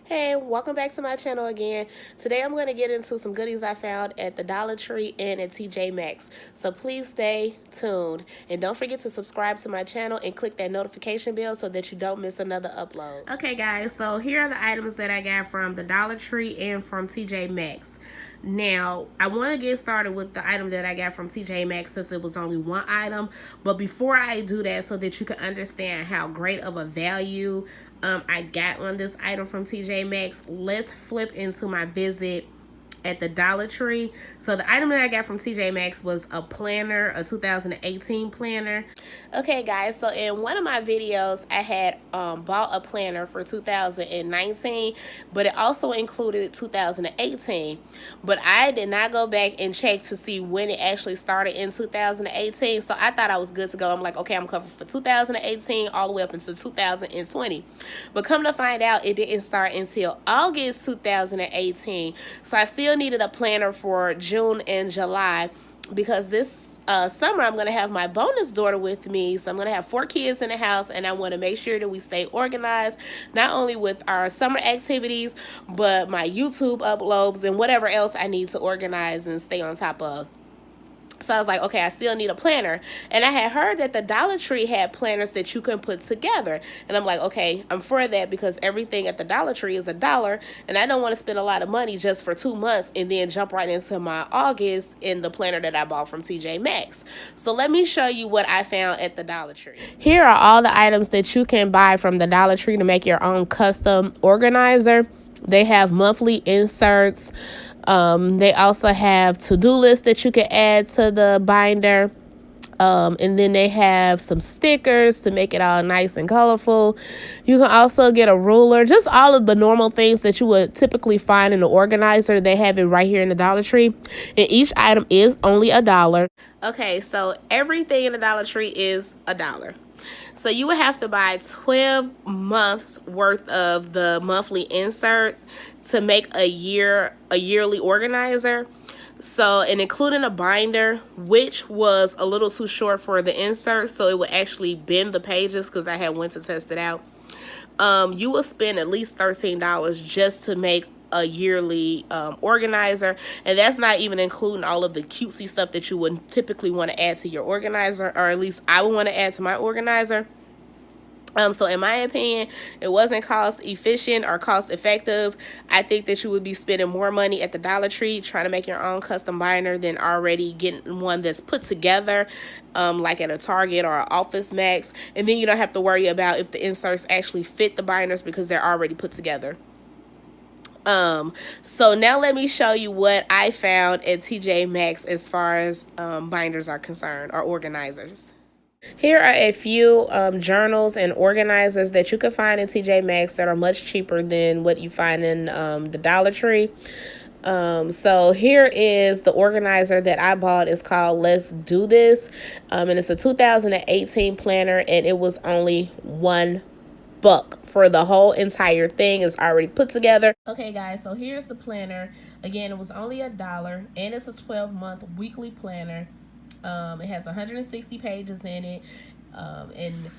Hey, welcome back to my channel again. Today I'm going to get into some goodies I found at the Dollar Tree and at TJ Maxx. So please stay tuned. And don't forget to subscribe to my channel and click that notification bell so that you don't miss another upload. Okay guys, so here are the items that I got from the Dollar Tree and from TJ Maxx. Now, I want to get started with the item that I got from TJ Maxx since it was only one item. But before I do that, so that you can understand how great of a value I got on this item from TJ Maxx, let's flip into my visit at the Dollar Tree. So the item that I got from TJ Maxx was a planner, a 2018 planner. Okay guys, so in one of my videos I had bought a planner for 2019, but it also included 2018. But I did not go back and check to see when it actually started in 2018. So I thought I was good to go. I'm like, okay, I'm covered for 2018 all the way up into 2020. But come to find out, it didn't start until August 2018. So I still needed a planner for June and July because this summer I'm going to have my bonus daughter with me. So I'm going to have 4 kids in the house, and I want to make sure that we stay organized, not only with our summer activities, but my YouTube uploads and whatever else I need to organize and stay on top of. So I was like, okay, I still need a planner. And I had heard that the Dollar Tree had planners that you can put together. And I'm like, okay, I'm for that because everything at the Dollar Tree is $1. And I don't want to spend a lot of money just for 2 months and then jump right into my August in the planner that I bought from TJ Maxx. So let me show you what I found at the Dollar Tree. Here are all the items that you can buy from the Dollar Tree to make your own custom organizer. They have monthly inserts. They also have to-do lists that you can add to the binder. And then they have some stickers to make it all nice and colorful. You can also get a ruler, just all of the normal things that you would typically find in the organizer. They have it right here in the Dollar Tree. And each item is only $1. Okay, so everything in the Dollar Tree is $1. So you would have to buy 12 months worth of the monthly inserts to make a yearly organizer. So, and including a binder, which was a little too short for the insert, so it would actually bend the pages because I had went to test it out. You will spend at least $13 just to make a yearly organizer, and that's not even including all of the cutesy stuff that you would typically want to add to your organizer, or at least I would want to add to my organizer. So in my opinion, it wasn't cost efficient or cost effective. I think that you would be spending more money at the Dollar Tree trying to make your own custom binder than already getting one that's put together, like at a Target or Office Max. And then you don't have to worry about if the inserts actually fit the binders because they're already put together. So now let me show you what I found at TJ Maxx as far as binders are concerned, or organizers. Here are a few journals and organizers that you can find in TJ Maxx that are much cheaper than what you find in the Dollar Tree. So here is the organizer that I bought. It's called Let's Do This. And it's a 2018 planner, and it was only $1 for the whole entire thing. Is already put together. Okay guys, so here's the planner. Again, it was only $1, and it's a 12-month weekly planner. It has 160 pages in it, and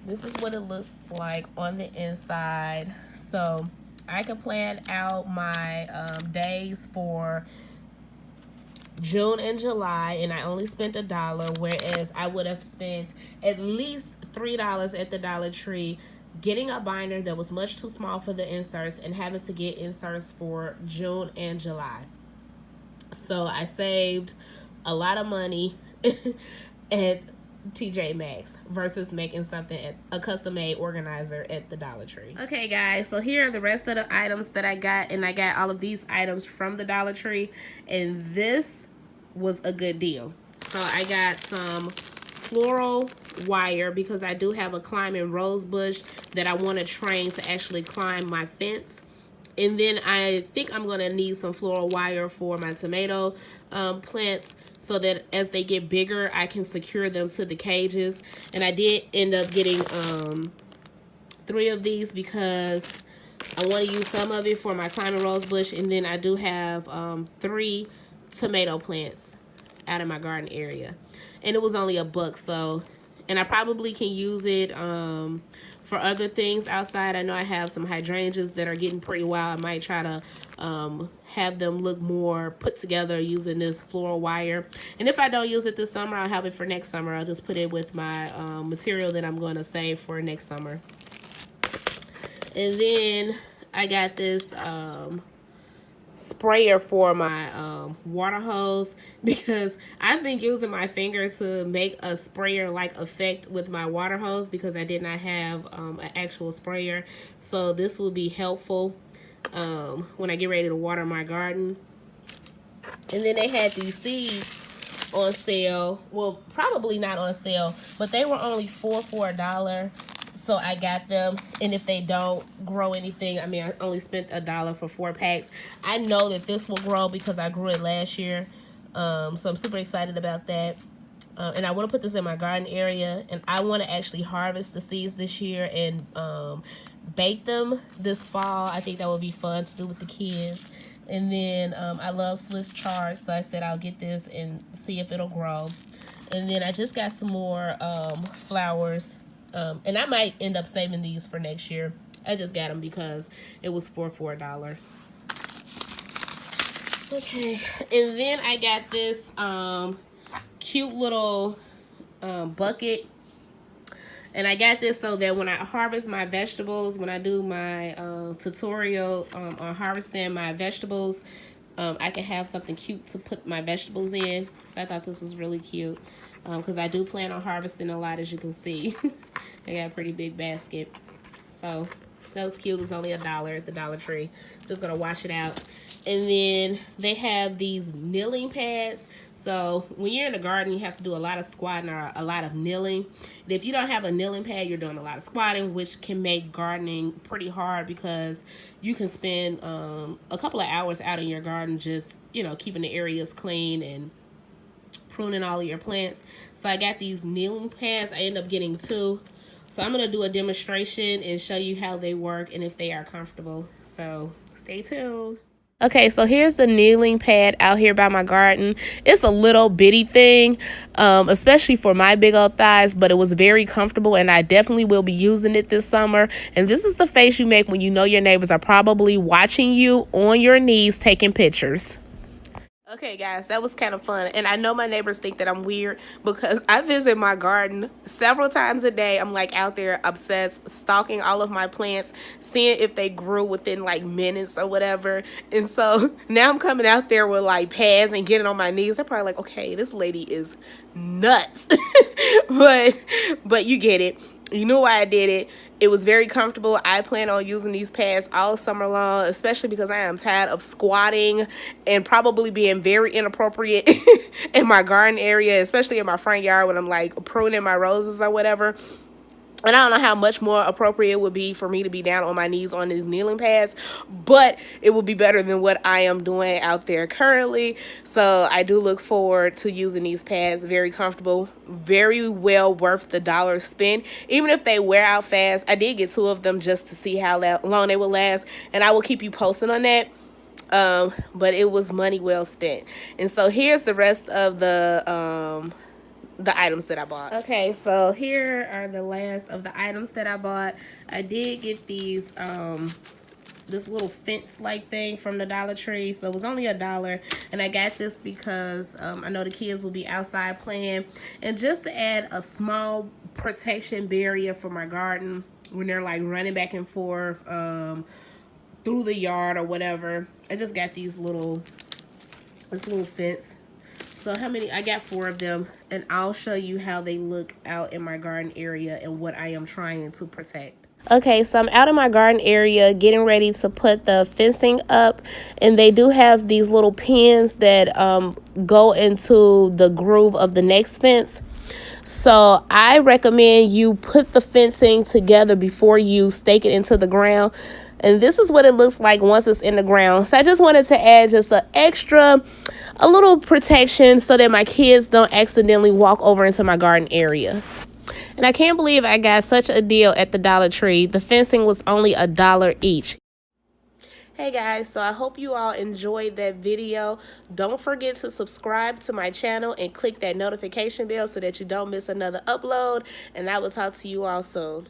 this is what it looks like on the inside. So I can plan out my days for June and July, and I only spent $1, whereas I would have spent at least $3 at the Dollar Tree getting a binder that was much too small for the inserts and having to get inserts for June and July. So I saved a lot of money at TJ Maxx versus making something at a custom-made organizer at the Dollar Tree. Okay guys, so here are the rest of the items that I got, and I got all of these items from the Dollar Tree, and this was a good deal. So I got some floral wire because I do have a climbing rose bush that I want to train to actually climb my fence. And then I think I'm going to need some floral wire for my tomato plants, so that as they get bigger, I can secure them to the cages. And I did end up getting 3 of these because I want to use some of it for my climbing rose bush. And then I do have 3 tomato plants out of my garden area. And it was only $1, so, and I probably can use it for other things outside. I know I have some hydrangeas that are getting pretty wild. I might try to have them look more put together using this floral wire. And if I don't use it this summer, I'll have it for next summer. I'll just put it with my material that I'm going to save for next summer. And then I got this sprayer for my water hose, because I've been using my finger to make a sprayer like effect with my water hose because I did not have an actual sprayer. So this will be helpful when I get ready to water my garden. And then they had these seeds on sale. Well, probably not on sale, but they were only $4 for $1. So I got them, and if they don't grow anything, I mean, I only spent $1 for 4 packs. I know that this will grow because I grew it last year, so I'm super excited about that. And I want to put this in my garden area, and I want to actually harvest the seeds this year and bake them this fall. I think that would be fun to do with the kids. And then I love Swiss chard, so I said I'll get this and see if it'll grow. And then I just got some more flowers. And I might end up saving these for next year. I just got them because it was $4 for $1. Okay, and then I got this cute little bucket. And I got this so that when I harvest my vegetables, when I do my tutorial on harvesting my vegetables, I can have something cute to put my vegetables in. So I thought this was really cute. Because I do plan on harvesting a lot, as you can see. I got a pretty big basket. So that was cute. It was only $1 at the Dollar Tree. Just going to wash it out. And then they have these kneeling pads. So when you're in the garden, you have to do a lot of squatting or a lot of kneeling. And if you don't have a kneeling pad, you're doing a lot of squatting, which can make gardening pretty hard because you can spend a couple of hours out in your garden just, you know, keeping the areas clean and pruning all of your plants. So I got these kneeling pads. I end up getting 2. So I'm going to do a demonstration and show you how they work and if they are comfortable. So stay tuned. Okay, so here's the kneeling pad out here by my garden. It's a little bitty thing, especially for my big old thighs, but it was very comfortable, and I definitely will be using it this summer. And this is the face you make when you know your neighbors are probably watching you on your knees taking pictures. Okay, guys, that was kind of fun. And I know my neighbors think that I'm weird because I visit my garden several times a day. I'm like out there obsessed, stalking all of my plants, seeing if they grew within like minutes or whatever. And so now I'm coming out there with like pads and getting on my knees. They're probably like, okay, this lady is nuts. but you get it. You know why I did it. It was very comfortable. I plan on using these pads all summer long, especially because I am tired of squatting and probably being very inappropriate in my garden area, especially in my front yard when I'm like pruning my roses or whatever. And I don't know how much more appropriate it would be for me to be down on my knees on these kneeling pads, but it will be better than what I am doing out there currently. So I do look forward to using these pads. Very comfortable, very well worth the $1 spent. Even if they wear out fast, I did get 2 of them just to see how long they will last, and I will keep you posted on that. But it was money well spent. And so here's the rest of the items that I bought. Okay, so here are the last of the items that I bought. I did get these this little fence like thing from the Dollar Tree, so it was only $1, and I got this because I know the kids will be outside playing, and just to add a small protection barrier for my garden when they're like running back and forth through the yard or whatever. I just got this little fence. So how many? I got 4 of them, and I'll show you how they look out in my garden area and what I am trying to protect. Okay, so I'm out in my garden area getting ready to put the fencing up, and they do have these little pins that go into the groove of the next fence. So I recommend you put the fencing together before you stake it into the ground. And this is what it looks like once it's in the ground. So I just wanted to add just a little protection so that my kids don't accidentally walk over into my garden area. And I can't believe I got such a deal at the Dollar Tree. The fencing was only $1 each. Hey guys, so I hope you all enjoyed that video. Don't forget to subscribe to my channel and click that notification bell so that you don't miss another upload. And I will talk to you all soon.